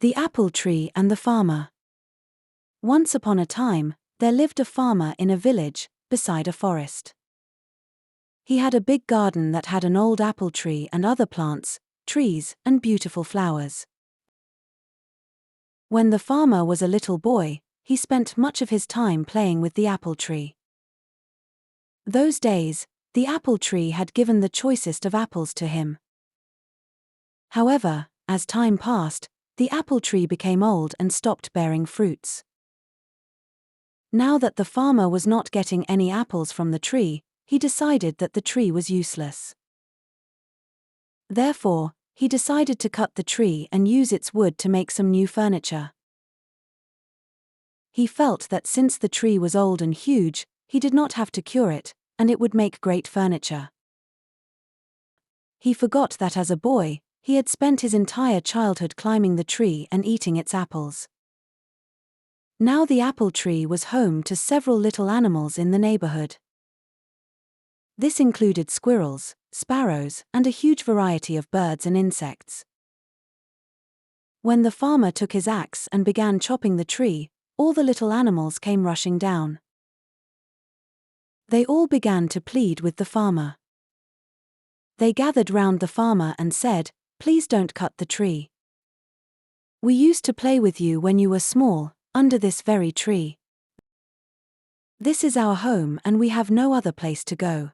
The Apple Tree and the Farmer. Once upon a time, there lived a farmer in a village, beside a forest. He had a big garden that had an old apple tree and other plants, trees, and beautiful flowers. When the farmer was a little boy, he spent much of his time playing with the apple tree. Those days, the apple tree had given the choicest of apples to him. However, as time passed, the apple tree became old and stopped bearing fruits. Now that the farmer was not getting any apples from the tree, he decided that the tree was useless. Therefore, he decided to cut the tree and use its wood to make some new furniture. He felt that since the tree was old and huge, he did not have to cure it, and it would make great furniture. He forgot that as a boy, he had spent his entire childhood climbing the tree and eating its apples. Now the apple tree was home to several little animals in the neighborhood. This included squirrels, sparrows, and a huge variety of birds and insects. When the farmer took his axe and began chopping the tree, all the little animals came rushing down. They all began to plead with the farmer. They gathered round the farmer and said, "Please don't cut the tree. We used to play with you when you were small, under this very tree. This is our home and we have no other place to go."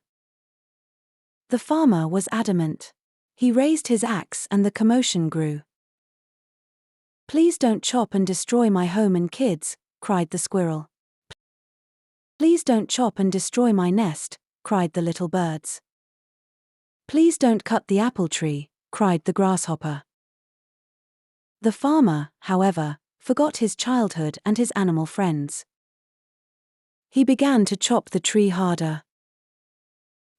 The farmer was adamant. He raised his axe and the commotion grew. "Please don't chop and destroy my home and kids," cried the squirrel. "Please don't chop and destroy my nest," cried the little birds. "Please don't cut the apple tree," cried the grasshopper. The farmer, however, forgot his childhood and his animal friends. He began to chop the tree harder.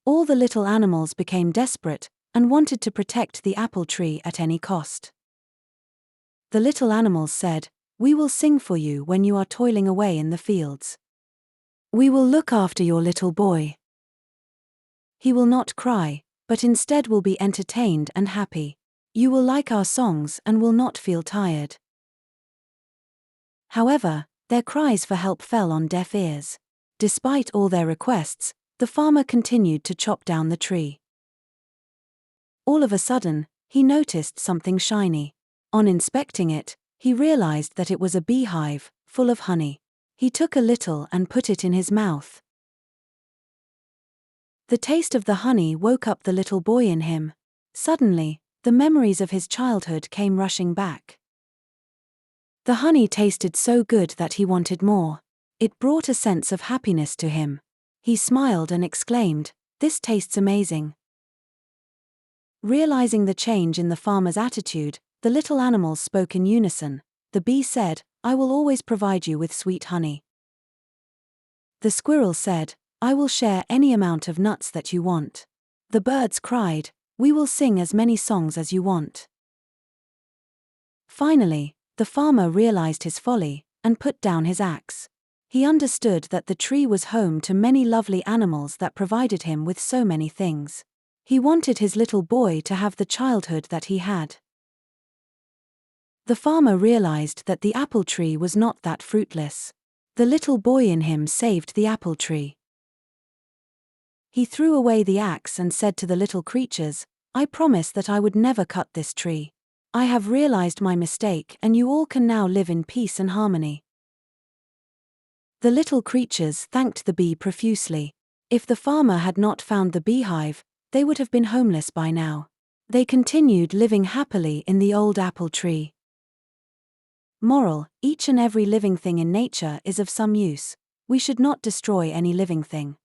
All the little animals became desperate and wanted to protect the apple tree at any cost. The little animals said, "We will sing for you when you are toiling away in the fields. We will look after your little boy. He will not cry, but instead will be entertained and happy. You will like our songs and will not feel tired." However, their cries for help fell on deaf ears. Despite all their requests, the farmer continued to chop down the tree. All of a sudden, he noticed something shiny. On inspecting it, he realized that it was a beehive, full of honey. He took a little and put it in his mouth. The taste of the honey woke up the little boy in him. Suddenly, the memories of his childhood came rushing back. The honey tasted so good that he wanted more. It brought a sense of happiness to him. He smiled and exclaimed, "This tastes amazing." Realizing the change in the farmer's attitude, the little animals spoke in unison. The bee said, "I will always provide you with sweet honey." The squirrel said, "I will share any amount of nuts that you want." The birds cried, "We will sing as many songs as you want." Finally, the farmer realized his folly and put down his axe. He understood that the tree was home to many lovely animals that provided him with so many things. He wanted his little boy to have the childhood that he had. The farmer realized that the apple tree was not that fruitless. The little boy in him saved the apple tree. He threw away the axe and said to the little creatures, "I promise that I would never cut this tree. I have realized my mistake and you all can now live in peace and harmony." The little creatures thanked the bee profusely. If the farmer had not found the beehive, they would have been homeless by now. They continued living happily in the old apple tree. Moral: each and every living thing in nature is of some use. We should not destroy any living thing.